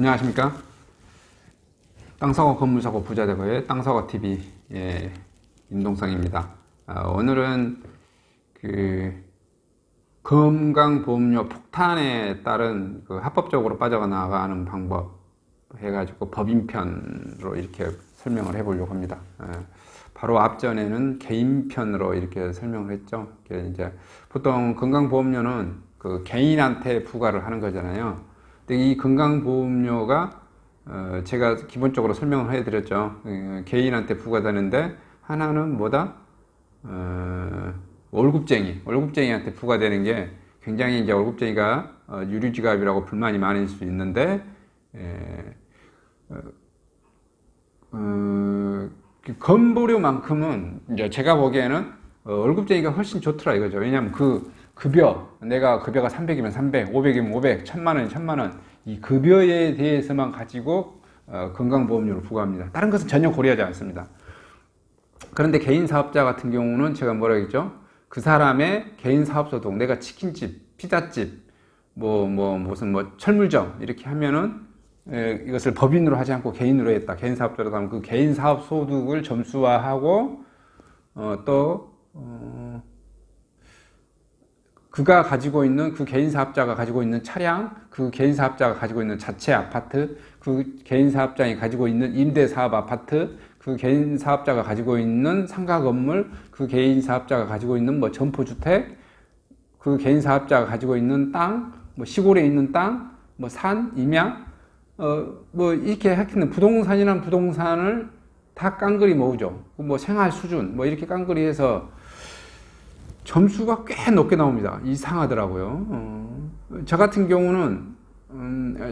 안녕하십니까? 땅사고 건물사고 부자되고의 땅사고TV 임동성입니다. 오늘은 건강보험료 폭탄에 따른 합법적으로 빠져나가는 방법 해가지고 법인편으로 이렇게 설명을 해보려고 합니다. 바로 앞전에는 개인편으로 이렇게 설명을 했죠. 이제 보통 건강보험료는 개인한테 부과를 하는 거잖아요. 근데 이 건강보험료가 제가 기본적으로 설명을 해드렸죠. 개인한테 부과되는데 하나는 뭐다? 월급쟁이한테 부과되는 게 굉장히 이제 월급쟁이가 유류지갑이라고 불만이 많을 수 있는데 건보료만큼은 이제 제가 보기에는 월급쟁이가 훨씬 좋더라 이거죠. 왜냐하면 내가 급여가 300이면 300, 500이면 500, 1000만원이면 1000만원 이 급여에 대해서만 가지고 건강보험료를 부과합니다. 다른 것은 전혀 고려하지 않습니다. 그런데 개인 사업자 같은 경우는 제가 뭐라 했죠? 그 사람의 개인 사업소득, 내가 치킨집, 피자집, 무슨 철물점 이렇게 하면은 이것을 법인으로 하지 않고 개인으로 했다. 개인 사업자로 하면 그 개인 사업 소득을 점수화하고 그가 가지고 있는 그 개인 사업자가 가지고 있는 차량, 그 개인 사업자가 가지고 있는 자체 아파트, 그 개인 사업장이 가지고 있는 임대 사업 아파트, 그 개인 사업자가 가지고 있는 상가 건물, 그 개인 사업자가 가지고 있는 점포주택, 그 개인 사업자가 가지고 있는 땅, 시골에 있는 땅, 산, 임야, 이렇게 하여튼 부동산이란 부동산을 다 깡그리 모으죠. 생활 수준, 이렇게 깡그리 해서 점수가 꽤 높게 나옵니다. 이상하더라고요. 저 같은 경우는,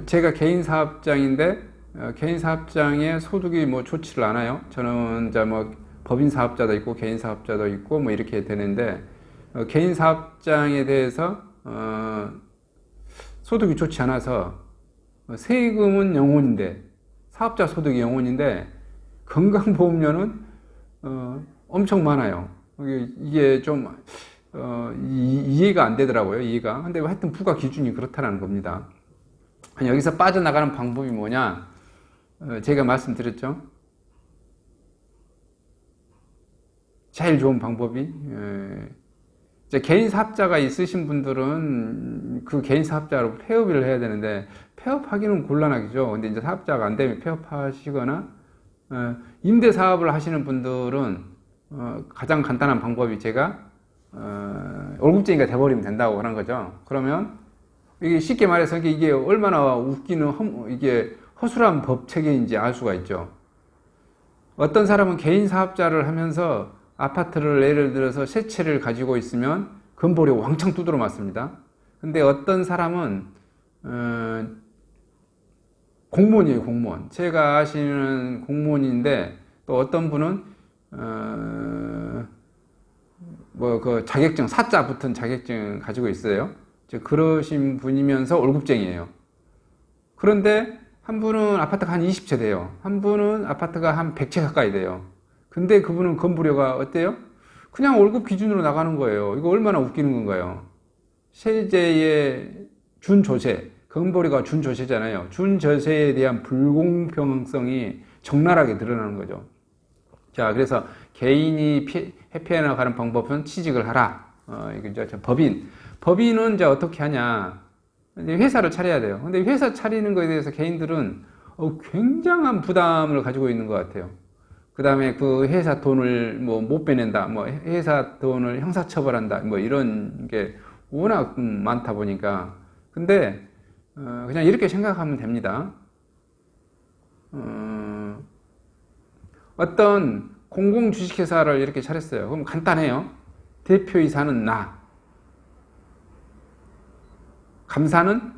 제가 개인 사업장인데, 개인 사업장의 소득이 좋지를 않아요. 저는 이제 법인 사업자도 있고, 개인 사업자도 있고, 이렇게 되는데, 개인 사업장에 대해서, 소득이 좋지 않아서, 세금은 영원인데, 사업자 소득이 영원인데, 건강보험료는, 엄청 많아요. 이게 좀 이해가 안 되더라고요. 이해가. 근데 하여튼 부과 기준이 그렇다는 겁니다. 여기서 빠져나가는 방법이 뭐냐? 제가 말씀드렸죠. 제일 좋은 방법이 이제 개인 사업자가 있으신 분들은 그 개인 사업자로 폐업을 해야 되는데 폐업하기는 곤란하죠. 근데 이제 사업자가 안 되면 폐업하시거나 임대 사업을 하시는 분들은 가장 간단한 방법이 제가 월급쟁이가 돼버리면 된다고 하는 거죠. 그러면 이게 쉽게 말해서 이게 얼마나 웃기는 이게 허술한 법 체계인지 알 수가 있죠. 어떤 사람은 개인 사업자를 하면서 아파트를 예를 들어서 세 채를 가지고 있으면 건보료 왕창 두드러 맞습니다. 근데 어떤 사람은 공무원이에요, 공무원. 제가 아시는 공무원인데 또 어떤 분은 그 자격증, 사자 붙은 자격증 가지고 있어요. 그러신 분이면서 월급쟁이에요. 그런데 한 분은 아파트가 한 20채 돼요. 한 분은 아파트가 한 100채 가까이 돼요. 근데 그분은 건보료가 어때요? 그냥 월급 기준으로 나가는 거예요. 이거 얼마나 웃기는 건가요? 세제의 준조세, 건보료가 준조세잖아요. 준조세에 대한 불공평성이 적나라하게 드러나는 거죠. 자, 그래서 개인이 회피해 나가는 방법은 취직을 하라. 법인은 이제 어떻게 하냐. 회사를 차려야 돼요. 근데 회사 차리는 거에 대해서 개인들은 굉장한 부담을 가지고 있는 것 같아요. 그 다음에 그 회사 돈을 못 빼낸다. 회사 돈을 형사처벌한다. 이런 게 워낙 많다 보니까. 근데, 그냥 이렇게 생각하면 됩니다. 어떤 공공주식회사를 이렇게 차렸어요. 그럼 간단해요. 대표이사는 나. 감사는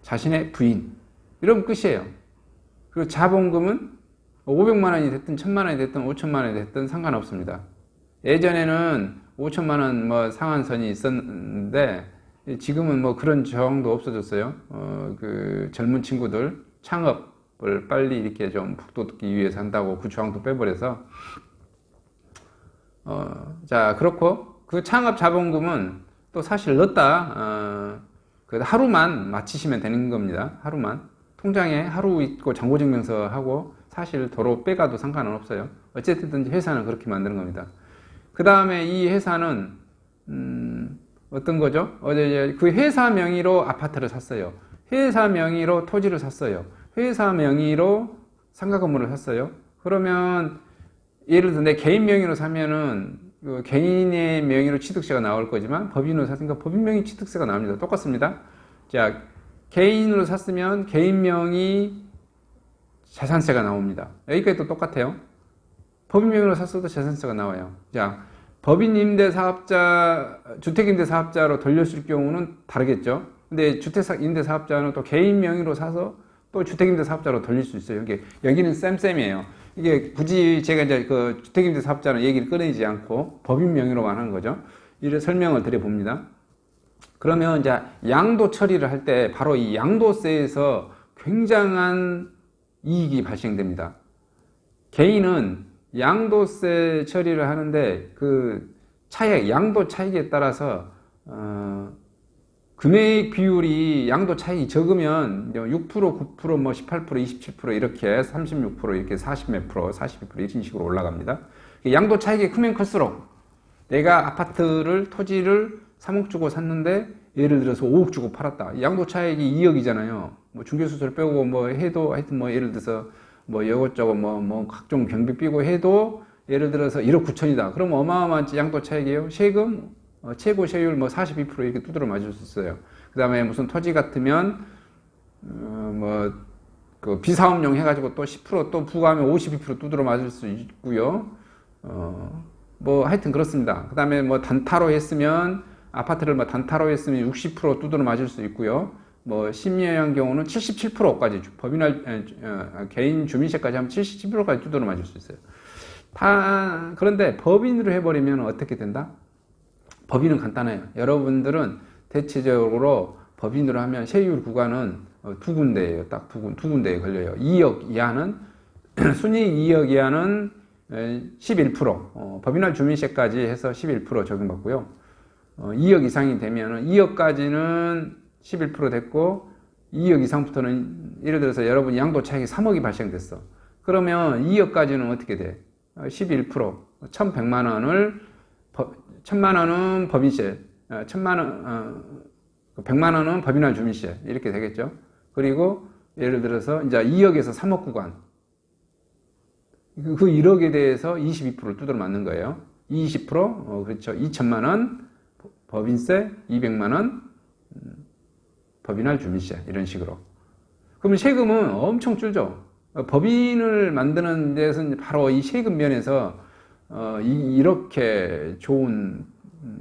자신의 부인. 이런 끝이에요. 그리고 자본금은 500만 원이 됐든 1000만 원이 됐든 5천만 원이 됐든 상관없습니다. 예전에는 5천만 원 상한선이 있었는데 지금은 그런 저항도 없어졌어요. 그 젊은 친구들 창업을 빨리 이렇게 좀 북돋기 위해서 한다고 그 저항도 빼버려서 자, 그렇고 그 창업 자본금은 또 사실 넣었다 그 하루만 마치시면 되는 겁니다. 하루만. 통장에 하루 있고 잔고증명서 하고 사실 도로 빼가도 상관은 없어요. 어쨌든 회사는 그렇게 만드는 겁니다. 그 다음에 이 회사는 어떤 거죠? 어제 그 회사 명의로 아파트를 샀어요. 회사 명의로 토지를 샀어요. 회사 명의로 상가 건물을 샀어요. 그러면 예를 들어 내 개인 명의로 사면은 그 개인의 명의로 취득세가 나올 거지만 법인으로 샀으니까 법인 명의 취득세가 나옵니다. 똑같습니다. 자, 개인으로 샀으면 개인 명의 자산세가 나옵니다. 여기까지 또 똑같아요. 법인 명의로 샀어도 자산세가 나와요. 자, 법인 임대사업자, 주택임대사업자로 돌렸을 경우는 다르겠죠. 근데 주택임대사업자는 또 개인 명의로 사서 또 주택임대사업자로 돌릴 수 있어요. 여기는 쌤쌤이에요. 이게 굳이 제가 이제 그 주택임대사업자는 얘기를 꺼내지 않고 법인 명의로만 하는 거죠. 이를 설명을 드려봅니다. 그러면 이제 양도 처리를 할 때 바로 이 양도세에서 굉장한 이익이 발생됩니다. 개인은 양도세 처리를 하는데 그 차액, 양도 차익에 따라서 금액 비율이 양도 차익이 적으면 6%, 9%, 뭐 18%, 27% 이렇게 36% 이렇게 40몇 프로, 42% 이런 식으로 올라갑니다. 양도 차익이 크면 클수록 내가 아파트를 토지를 3억 주고 샀는데 예를 들어서 5억 주고 팔았다. 양도 차익이 2억이잖아요. 뭐 중개수수료 빼고 뭐 해도 하여튼 뭐 예를 들어서 뭐 이것저것 뭐 각종 경비 빼고 해도 예를 들어서 1억 9천이다. 그럼 어마어마한 양도 차익이에요. 세금 최고 세율 뭐 42% 이렇게 두드러 맞을 수 있어요. 그 다음에 무슨 토지 같으면 그 비사업용 해가지고 또 10% 또 부과하면 52% 두드러 맞을 수 있고요. 뭐 하여튼 그렇습니다. 그 다음에 뭐 단타로 했으면 아파트를 뭐 단타로 했으면 60% 두드러 맞을 수 있고요. 뭐 심야한 경우는 77%까지 개인 주민세까지 하면 77%까지 두드러 맞을 수 있어요. 그런데 법인으로 해버리면 어떻게 된다? 법인은 간단해요. 여러분들은 대체적으로 법인으로 하면 세율 구간은 두 군데예요. 딱 두 군데에 걸려요. 2억 이하는 순이익 2억 이하는 11%, 법인할 주민세까지 해서 11% 적용받고요. 2억 이상이 되면은 2억까지는 11% 됐고 2억 이상부터는 예를 들어서 여러분 양도 차익이 3억이 발생됐어. 그러면 2억까지는 어떻게 돼? 11%, 1,100만 원을 1,000만 원은 법인세, 100만 원은 법인할 주민세 이렇게 되겠죠. 그리고 예를 들어서 이제 2억에서 3억 구간 그 1억에 대해서 22%를 두드러 맞는 거예요. 20%, 그렇죠. 2천만 원 법인세, 200만 원 법인할 주민세 이런 식으로. 그러면 세금은 엄청 줄죠. 법인을 만드는 데서는 바로 이 세금 면에서 이렇게 좋은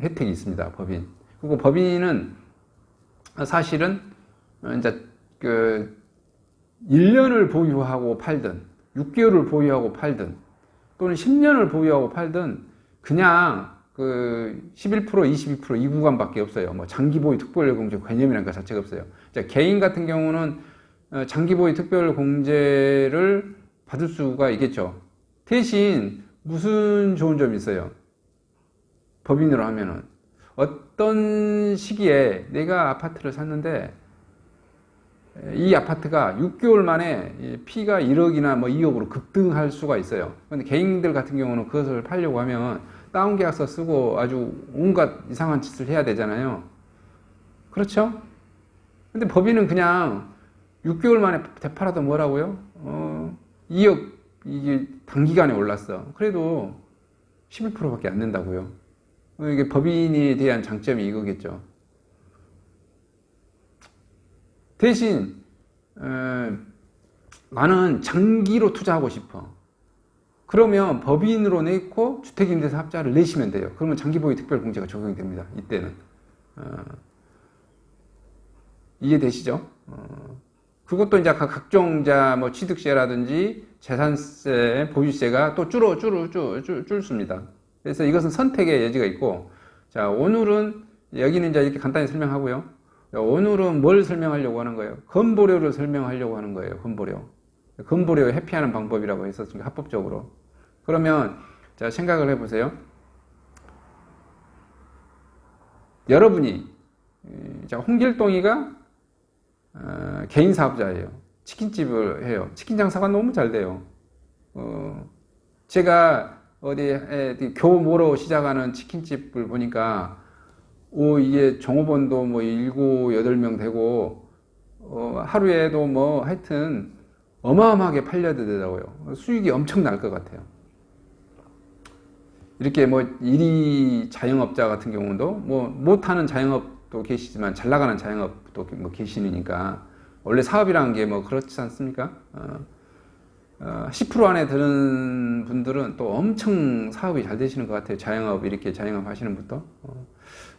혜택이 있습니다. 법인. 그리고 법인은 사실은 이제 그 1년을 보유하고 팔든 6개월을 보유하고 팔든 또는 10년을 보유하고 팔든 그냥 그 11%, 22% 이 구간밖에 없어요. 뭐 장기보유 특별공제 개념이라는 것 자체가 없어요. 자, 개인 같은 경우는 장기보유 특별공제를 받을 수가 있겠죠. 대신 무슨 좋은 점이 있어요? 법인으로 하면은 어떤 시기에 내가 아파트를 샀는데 이 아파트가 6개월 만에 피가 1억이나 뭐 2억으로 급등할 수가 있어요. 근데 개인들 같은 경우는 그것을 팔려고 하면 다운계약서 쓰고 아주 온갖 이상한 짓을 해야 되잖아요. 그렇죠? 근데 법인은 그냥 6개월 만에 되팔아도 뭐라고요? 2억 이게 단기간에 올랐어. 그래도 11%밖에 안 된다고요. 이게 법인에 대한 장점이 이거겠죠. 대신 나는 장기로 투자하고 싶어. 그러면 법인으로 내고 주택임대사업자를 내시면 돼요. 그러면 장기보유 특별공제가 적용이 됩니다. 이때는. 이해되시죠? 그것도 이제 각종 뭐 취득세라든지 재산세, 보유세가 또 줄습니다. 그래서 이것은 선택의 여지가 있고, 자, 오늘은 여기는 이제 이렇게 간단히 설명하고요. 오늘은 뭘 설명하려고 하는 거예요? 건보료를 설명하려고 하는 거예요. 건보료 회피하는 방법이라고 했었으니까 합법적으로. 그러면 자, 생각을 해보세요. 여러분이 자, 홍길동이가 개인 사업자예요. 치킨집을 해요. 치킨 장사가 너무 잘 돼요. 제가 교모로 시작하는 치킨집을 보니까, 이게 종업원도 뭐 7, 8명 되고, 하루에도 뭐 하여튼 어마어마하게 팔려들더라고요. 수익이 엄청 날 것 같아요. 이렇게 뭐 일이 자영업자 같은 경우도 뭐 못하는 자영업도 계시지만 잘 나가는 자영업도 뭐 계시니까, 원래 사업이라는 게 뭐 그렇지 않습니까? 10% 안에 드는 분들은 또 엄청 사업이 잘 되시는 것 같아요. 이렇게 자영업 하시는 분도.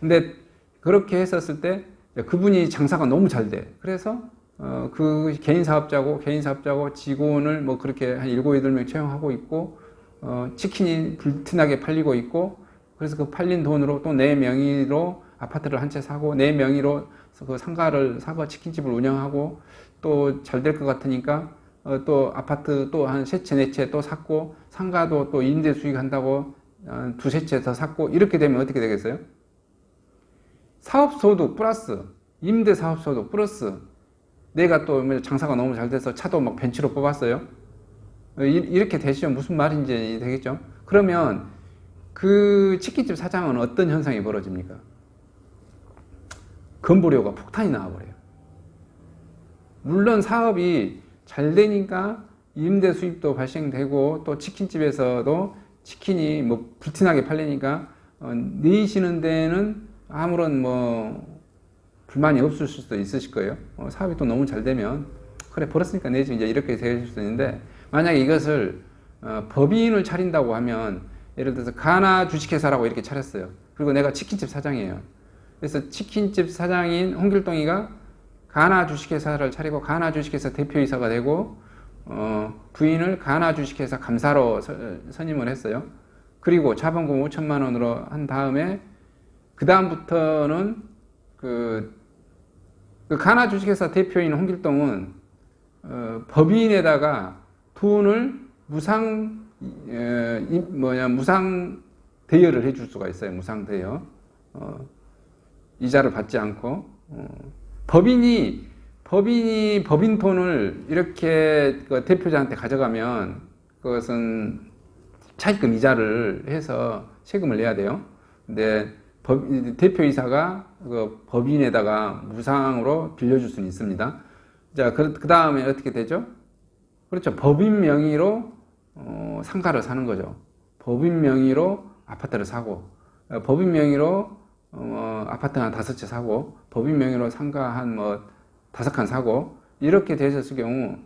근데 그렇게 했었을 때 그분이 장사가 너무 잘 돼. 그래서 그 개인 사업자고 직원을 뭐 그렇게 한 7, 8명 채용하고 있고, 치킨이 불티나게 팔리고 있고, 그래서 그 팔린 돈으로 또 내 명의로 아파트를 한 채 사고, 내 명의로 그 상가를 사고 치킨집을 운영하고, 또 잘 될 것 같으니까 또 아파트 또 한 3채, 4채 또 샀고, 상가도 또 임대 수익 한다고 2, 3채 더 샀고, 이렇게 되면 어떻게 되겠어요? 사업소득 플러스 임대 사업소득 플러스 내가 또 장사가 너무 잘 돼서 차도 막 벤츠로 뽑았어요. 이렇게 되시면 무슨 말인지 되겠죠? 그러면 그 치킨집 사장은 어떤 현상이 벌어집니까? 건보료가 폭탄이 나와버려요. 물론 사업이 잘 되니까 임대 수입도 발생되고, 또 치킨집에서도 치킨이 뭐 불티나게 팔리니까 내시는 데는 아무런 뭐 불만이 없을 수도 있으실 거예요. 사업이 또 너무 잘 되면 그래 벌었으니까 내지, 이제 이렇게 되실 수 있는데, 만약에 이것을 법인을 차린다고 하면, 예를 들어서 가나 주식회사라고 이렇게 차렸어요. 그리고 내가 치킨집 사장이에요. 그래서 치킨집 사장인 홍길동이가 가나 주식회사를 차리고 가나 주식회사 대표이사가 되고, 부인을 가나 주식회사 감사로 선임을 했어요. 그리고 자본금 5천만 원으로 한 다음에 그 다음부터는 그 가나 주식회사 대표인 홍길동은 법인에다가 돈을 무상 대여를 해줄 수가 있어요. 무상 대여. 이자를 받지 않고. 법인 돈을 이렇게 그 대표자한테 가져가면 그것은 차입금 이자를 해서 세금을 내야 돼요. 근데 대표이사가 그 법인에다가 무상으로 빌려줄 수는 있습니다. 자, 그 다음에 어떻게 되죠? 그렇죠. 법인 명의로 상가를 사는 거죠. 법인 명의로 아파트를 사고, 법인 명의로 아파트 한 5채 사고, 법인 명의로 상가 한 뭐 5칸 사고, 이렇게 되셨을 경우,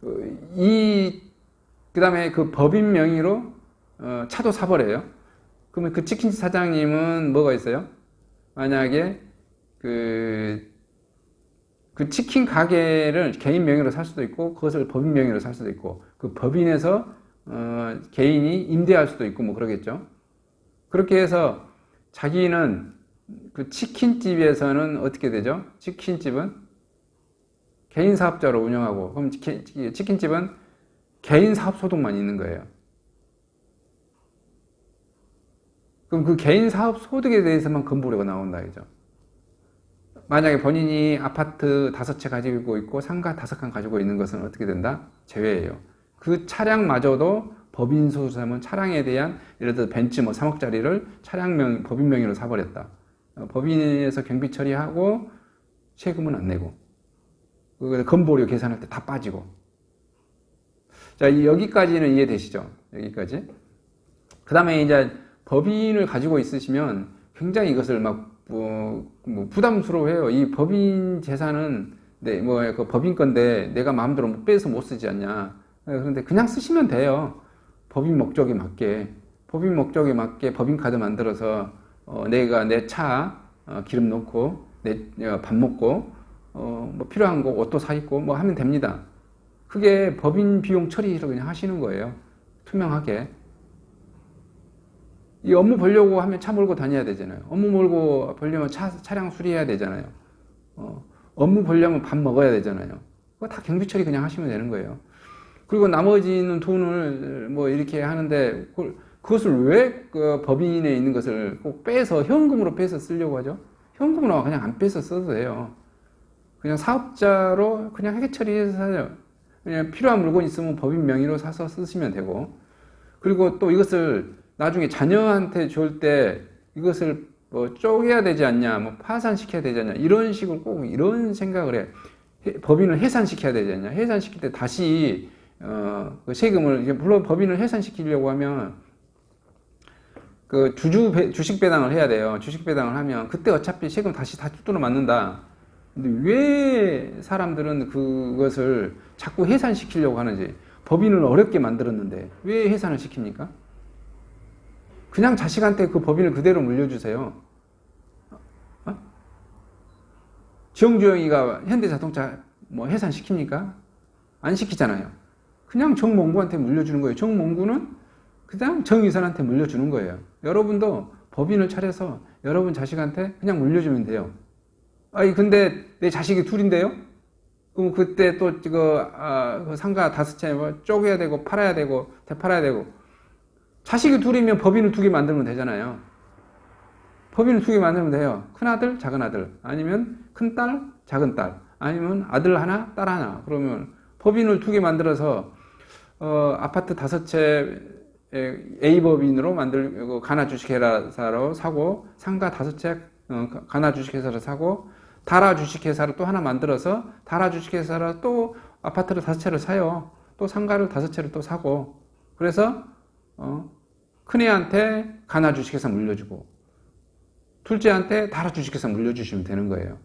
그 다음에 그 법인 명의로 차도 사버려요. 그러면 그 치킨집 사장님은 뭐가 있어요? 만약에 그 치킨 가게를 개인 명의로 살 수도 있고, 그것을 법인 명의로 살 수도 있고, 그 법인에서 개인이 임대할 수도 있고 뭐 그러겠죠. 그렇게 해서 자기는 그 치킨집에서는 어떻게 되죠? 치킨집은 개인 사업자로 운영하고, 그럼 치킨집은 개인 사업 소득만 있는 거예요. 그럼 그 개인 사업 소득에 대해서만 건보료가 나온다, 그죠? 만약에 본인이 아파트 5채 가지고 있고 상가 5칸 가지고 있는 것은 어떻게 된다? 제외예요. 그 차량마저도 법인 소유자면 차량에 대한, 예를 들어 벤츠 뭐 3억짜리를 법인 명의로 사버렸다. 법인에서 경비 처리하고 세금은 안 내고, 건보료 계산할 때 다 빠지고. 자, 여기까지는 이해되시죠? 여기까지. 그 다음에 이제 법인을 가지고 있으시면 굉장히 이것을 막 부담스러워해요. 이 법인 재산은 그 법인 건데 내가 마음대로 빼서 못 쓰지 않냐. 그런데 그냥 쓰시면 돼요. 법인 목적에 맞게 법인카드 만들어서 내가 내 차 기름 넣고 내 밥 먹고 뭐 필요한 거 옷도 사 입고 뭐 하면 됩니다. 그게 법인 비용 처리를 그냥 하시는 거예요. 투명하게. 이 업무 벌려고 하면 차 몰고 다녀야 되잖아요. 업무 몰고 벌려면 차량 수리해야 되잖아요. 업무 벌려면 밥 먹어야 되잖아요. 그거 다 경비 처리 그냥 하시면 되는 거예요. 그리고 나머지는 돈을 뭐 이렇게 하는데, 그것을 왜 그 법인에 있는 것을 꼭 현금으로 빼서 쓰려고 하죠? 현금으로 그냥 안 빼서 써도 돼요. 그냥 사업자로 그냥 회계 처리해서 사요. 그냥 필요한 물건 있으면 법인 명의로 사서 쓰시면 되고, 그리고 또 이것을 나중에 자녀한테 줄 때 이것을 뭐 쪼개야 되지 않냐, 뭐 파산시켜야 되지 않냐, 이런 식으로 꼭 이런 생각을 해. 법인을 해산시켜야 되지 않냐. 해산시킬 때 다시 그 세금을, 물론 법인을 해산시키려고 하면 그 주식 배당을 해야 돼요. 주식 배당을 하면 그때 어차피 세금 다시 다 뚜드러 맞는다. 근데 왜 사람들은 그것을 자꾸 해산시키려고 하는지. 법인을 어렵게 만들었는데 왜 해산을 시킵니까? 그냥 자식한테 그 법인을 그대로 물려주세요. 지영주영이가 현대자동차 뭐 해산시킵니까? 안 시키잖아요. 그냥 정몽구한테 물려주는 거예요. 정몽구는 그냥 정의선한테 물려주는 거예요. 여러분도 법인을 차려서 여러분 자식한테 그냥 물려주면 돼요. 아니 근데 내 자식이 둘인데요? 그럼 그때 또 그 상가 5채 뭐 쪼개야 되고 팔아야 되고 되팔아야 되고, 자식이 둘이면 법인을 2개 만들면 되잖아요. 법인을 2개 만들면 돼요. 큰아들, 작은아들, 아니면 큰딸, 작은딸, 아니면 아들 하나, 딸 하나. 그러면 법인을 2개 만들어서 아파트 5채 A법인으로 만들고 가나 주식회사로 사고, 상가 5채 가나 주식회사로 사고, 다라 주식회사를 또 하나 만들어서 다라 주식회사로 또 아파트를 5채를 사요. 또 상가를 5채를 또 사고. 그래서 큰애한테 가나 주식회사 물려주고, 둘째한테 다라 주식회사 물려주시면 되는 거예요.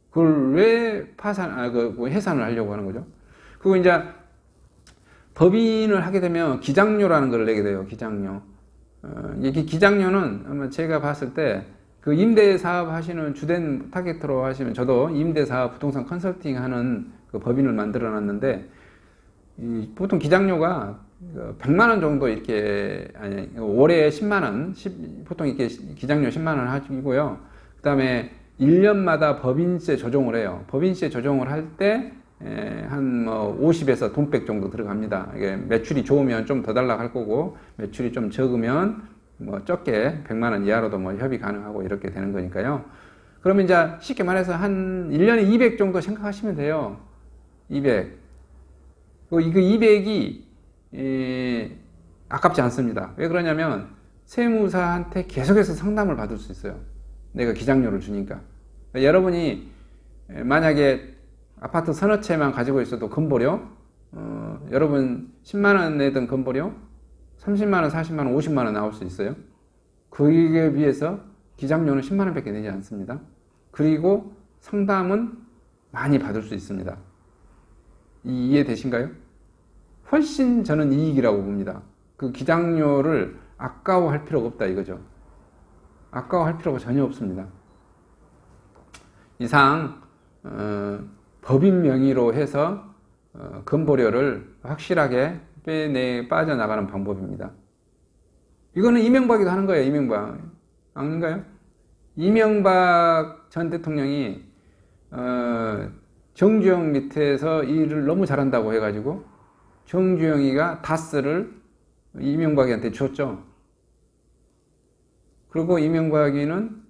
그걸 왜 해산을 하려고 하는 거죠? 그리고 이제 법인을 하게 되면 기장료라는 걸 내게 돼요. 기장료. 이게 기장료는 아마 제가 봤을 때 그 임대사업 하시는 주된 타겟으로 하시면, 저도 임대사업 부동산 컨설팅 하는 그 법인을 만들어 놨는데, 보통 기장료가 100만 원 정도 이렇게, 아니, 월에 10만 원, 보통 이렇게 기장료 10만 원 하시고요. 그 다음에 1년마다 법인세 조정을 해요. 법인세 조정을 할 때, 한 뭐 50에서 돈백 정도 들어갑니다. 이게 매출이 좋으면 좀 더 달라고 할 거고, 매출이 좀 적으면 뭐 적게 100만 원 이하로도 뭐 협의 가능하고 이렇게 되는 거니까요. 그러면 이제 쉽게 말해서 한 1년에 200 정도 생각하시면 돼요. 200. 이거 200이 아깝지 않습니다. 왜 그러냐면 세무사한테 계속해서 상담을 받을 수 있어요. 내가 기장료를 주니까. 그러니까 여러분이 만약에 아파트 서너 채만 가지고 있어도 건보료, 여러분 10만 원 내던 건보료 30만 원, 40만 원, 50만 원 나올 수 있어요. 그에 비해서 기장료는 10만 원밖에 내지 않습니다. 그리고 상담은 많이 받을 수 있습니다. 이해되신가요? 훨씬 저는 이익이라고 봅니다. 그 기장료를 아까워할 필요가 없다 이거죠. 아까워할 필요가 전혀 없습니다. 이상 법인 명의로 해서 건보료를 확실하게 빠져나가는 방법입니다. 이거는 이명박이도 하는 거예요. 이명박 아닌가요? 이명박 전 대통령이 정주영 밑에서 일을 너무 잘한다고 해가지고 정주영이가 다스를 이명박이한테 줬죠. 그리고 이명박이는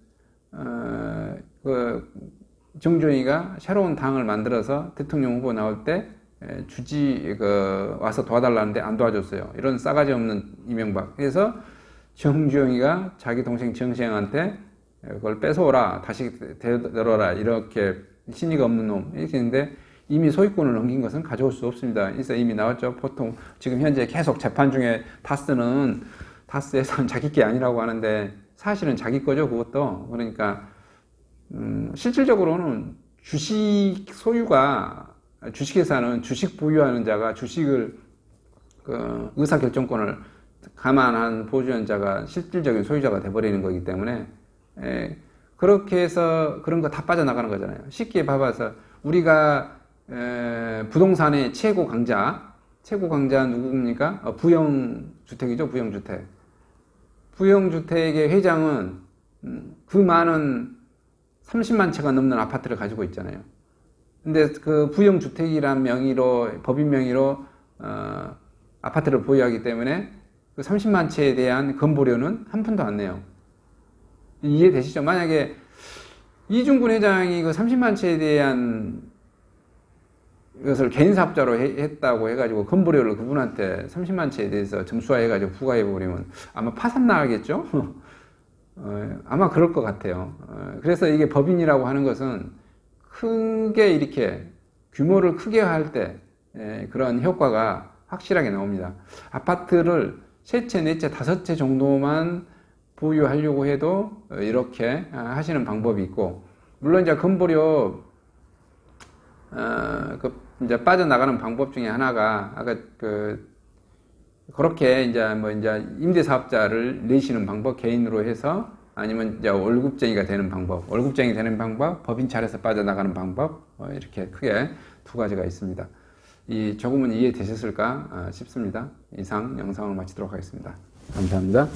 정주영이가 새로운 당을 만들어서 대통령 후보 나올 때 와서 도와달라는데 안 도와줬어요. 이런 싸가지 없는 이명박. 그래서 정주영이가 자기 동생 정시영한테 그걸 뺏어오라, 다시 되돌아라, 이렇게 신의가 없는 놈 이렇게 했는데, 이미 소유권을 넘긴 것은 가져올 수 없습니다. 그래서 이미 나왔죠. 보통 지금 현재 계속 재판 중에 다스에서는 자기 게 아니라고 하는데 사실은 자기 거죠. 그것도. 그러니까 실질적으로는 주식회사는 주식 보유하는 자가, 주식을 의사결정권을 감안한 보유자가 실질적인 소유자가 돼버리는 거기 때문에, 그렇게 해서 그런 거 다 빠져나가는 거잖아요. 쉽게 봐봐서 우리가 부동산의 최고 강자 누구입니까? 부영주택이죠. 부영주택의 회장은 그 많은 30만 채가 넘는 아파트를 가지고 있잖아요. 근데 그 부영주택이란 명의로, 법인 명의로 아파트를 보유하기 때문에 그 30만 채에 대한 건보료는 한 푼도 안 내요. 이해되시죠? 만약에 이중근 회장이 그 30만 채에 대한 이것을 개인 사업자로 했다고 해가지고 건보료를 그분한테 30만 채에 대해서 점수화해가지고 부과해버리면 아마 파산 나가겠죠? 아마 그럴 것 같아요. 그래서 이게 법인이라고 하는 것은 크게 이렇게 규모를 크게 할 때 그런 효과가 확실하게 나옵니다. 아파트를 세 채, 네 채, 다섯 채 정도만 보유하려고 해도 이렇게 하시는 방법이 있고, 물론 이제 건보료 이제 빠져나가는 방법 중에 하나가 아까 그렇게 이제 임대사업자를 내시는 방법, 개인으로 해서, 아니면 이제 월급쟁이가 되는 방법, 월급쟁이 되는 방법, 법인 차려서 빠져나가는 방법, 이렇게 크게 두 가지가 있습니다. 조금은 이해되셨을까 싶습니다. 이상 영상을 마치도록 하겠습니다. 감사합니다.